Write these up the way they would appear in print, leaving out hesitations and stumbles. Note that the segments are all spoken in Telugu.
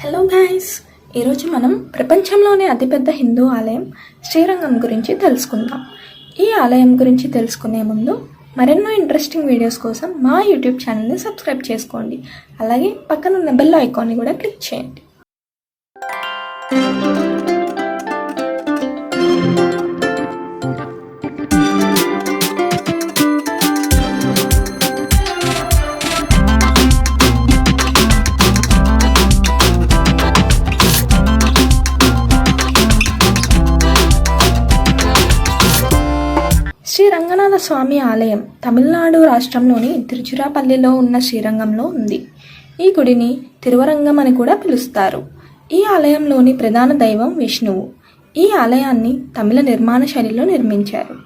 హలో గైస్, ఈరోజు మనం ప్రపంచంలోనే అతిపెద్ద హిందూ ఆలయం శ్రీరంగం గురించి తెలుసుకుందాం. ఈ ఆలయం గురించి తెలుసుకునే ముందు మరెన్నో ఇంట్రెస్టింగ్ వీడియోస్ కోసం మా యూట్యూబ్ ఛానల్ని సబ్స్క్రైబ్ చేసుకోండి. అలాగే పక్కన ఉన్న బెల్ ఐకాన్ని కూడా క్లిక్ చేయండి. శ్రీ రంగనాథ స్వామి ఆలయం తమిళనాడు రాష్ట్రంలోని తిరుచిరాపల్లిలో ఉన్న శ్రీరంగంలో ఉంది. ఈ గుడిని తిరువరంగం అని కూడా పిలుస్తారు. ఈ ఆలయంలోని ప్రధాన దైవం విష్ణువు. ఈ ఆలయాన్ని తమిళ నిర్మాణ శైలిలో నిర్మించారు.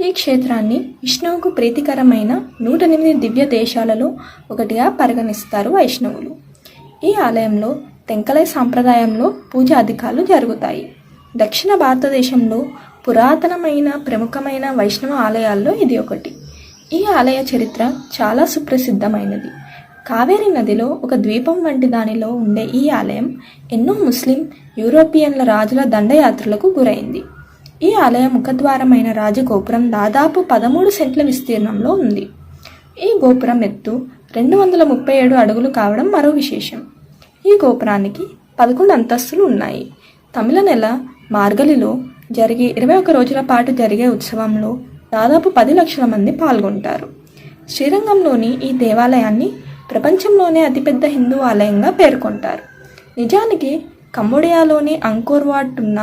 ఈ క్షేత్రాన్ని విష్ణువుకు ప్రీతికరమైన 108 దివ్య దేశాలలో ఒకటిగా పరిగణిస్తారు వైష్ణవులు. ఈ ఆలయంలో తెంకలై సాంప్రదాయంలో పూజాధికాలు జరుగుతాయి. దక్షిణ భారతదేశంలో పురాతనమైన ప్రముఖమైన వైష్ణవ ఆలయాల్లో ఇది ఒకటి. ఈ ఆలయ చరిత్ర చాలా సుప్రసిద్ధమైనది. కావేరీ నదిలో ఒక ద్వీపం వంటి దానిలో ఉండే ఈ ఆలయం ఎన్నో ముస్లిం యూరోపియన్ల రాజుల దండయాత్రలకు గురైంది. ఈ ఆలయ ముఖద్వారమైన రాజగోపురం దాదాపు 13 సెంట్ల విస్తీర్ణంలో ఉంది. ఈ గోపురం ఎత్తు 237 అడుగులు కావడం మరో విశేషం. ఈ గోపురానికి 11 అంతస్తులు ఉన్నాయి. తమిళ నెల మార్గలిలో జరిగే 21 రోజుల పాటు జరిగే ఉత్సవంలో దాదాపు 10 లక్షల మంది పాల్గొంటారు. శ్రీరంగంలోని ఈ దేవాలయాన్ని ప్రపంచంలోనే అతిపెద్ద హిందూ ఆలయంగా పేర్కొంటారు. నిజానికి కంబోడియాలోని అంకోర్ వాట్ ఉన్న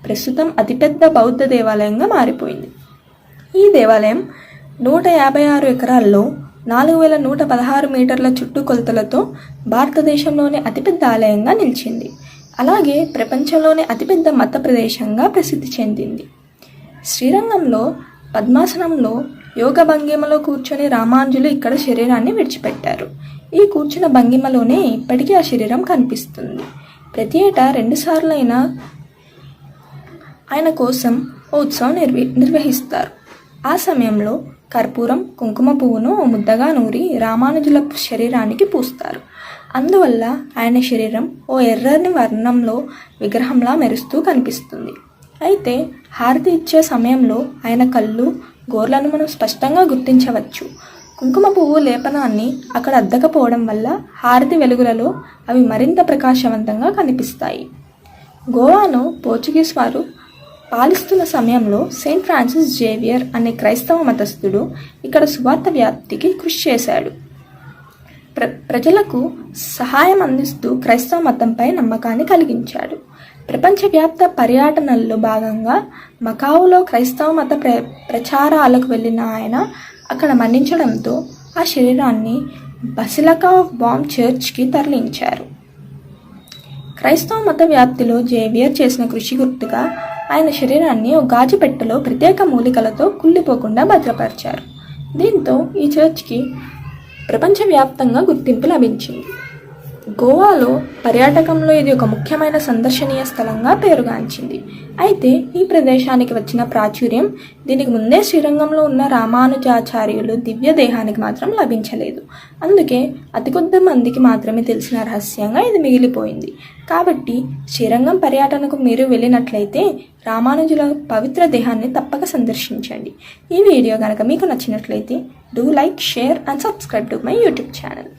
ప్రస్తుతం అతిపెద్ద బౌద్ధ దేవాలయంగా మారిపోయింది. ఈ దేవాలయం 156 ఎకరాల్లో 4116 మీటర్ల చుట్టుకొలతలతో భారతదేశంలోని అతిపెద్ద ఆలయంగా నిలిచింది. అలాగే ప్రపంచంలోనే అతిపెద్ద మత ప్రదేశంగా ప్రసిద్ధి చెందింది. శ్రీరంగంలో పద్మాసనంలో యోగ భంగిమలో కూర్చొని రామానుజులు ఇక్కడ శరీరాన్ని విడిచిపెట్టారు. ఈ కూర్చున్న భంగిమలోనే ఇప్పటికీ ఆ శరీరం కనిపిస్తుంది. ప్రతి ఏటా 2 సార్లైనా ఆయన కోసం ఓ ఉత్సవం నిర్వహిస్తారు. ఆ సమయంలో కర్పూరం, కుంకుమ పువ్వును ముద్దగా నూరి రామానుజుల శరీరానికి పూస్తారు. అందువల్ల ఆయన శరీరం ఓ ఎర్రని వర్ణంలో విగ్రహంలా మెరుస్తూ కనిపిస్తుంది. అయితే హారతి ఇచ్చే సమయంలో ఆయన కళ్ళు, గోర్లను మనం స్పష్టంగా గుర్తించవచ్చు. కుంకుమ పువ్వు లేపనాన్ని అక్కడ అద్దకపోవడం వల్ల హారతి వెలుగులలో అవి మరింత ప్రకాశవంతంగా కనిపిస్తాయి. గోవాను పోర్చుగీస్ వారు పాలిస్తున్న సమయంలో సెయింట్ ఫ్రాన్సిస్ జేవియర్ అనే క్రైస్తవ మతస్థుడు ఇక్కడ సువార్త వ్యాప్తికి కృషి చేశాడు. ప్రజలకు సహాయం అందిస్తూ క్రైస్తవ మతంపై నమ్మకాన్ని కలిగించాడు. ప్రపంచవ్యాప్త పర్యటనల్లో భాగంగా మకావులో క్రైస్తవ మత ప్రచారాలకు వెళ్ళిన ఆయన అక్కడ మరణించడంతో ఆ శరీరాన్ని బసిలికా ఆఫ్ బామ్ చర్చ్కి తరలించారు. క్రైస్తవ మత వ్యాప్తిలో జేవియర్ చేసిన కృషి గుర్తుగా ఆయన శరీరాన్ని ఓ గాజు పెట్టెలో ప్రత్యేక మూలికలతో కుళ్ళిపోకుండా భద్రపరిచారు. దీంతో ఈ చర్చ్కి ప్రపంచవ్యాప్తంగా గుర్తింపు లభించింది. గోవాలో పర్యాటకంలో ఇది ఒక ముఖ్యమైన సందర్శనీయ స్థలంగా పేరుగాంచింది. అయితే ఈ ప్రదేశానికి వచ్చిన ప్రాచుర్యం దీనికి ముందే శ్రీరంగంలో ఉన్న రామానుజాచార్యులు దివ్య దేహానికి మాత్రం లభించలేదు. అందుకే అతి కొద్ది మందికి మాత్రమే తెలిసిన రహస్యంగా ఇది మిగిలిపోయింది. కాబట్టి శ్రీరంగం పర్యటనకు మీరు వెళ్ళినట్లయితే రామానుజుల పవిత్ర దేహాన్ని తప్పక సందర్శించండి. ఈ వీడియో కనుక మీకు నచ్చినట్లయితే do like, share and subscribe to my YouTube channel.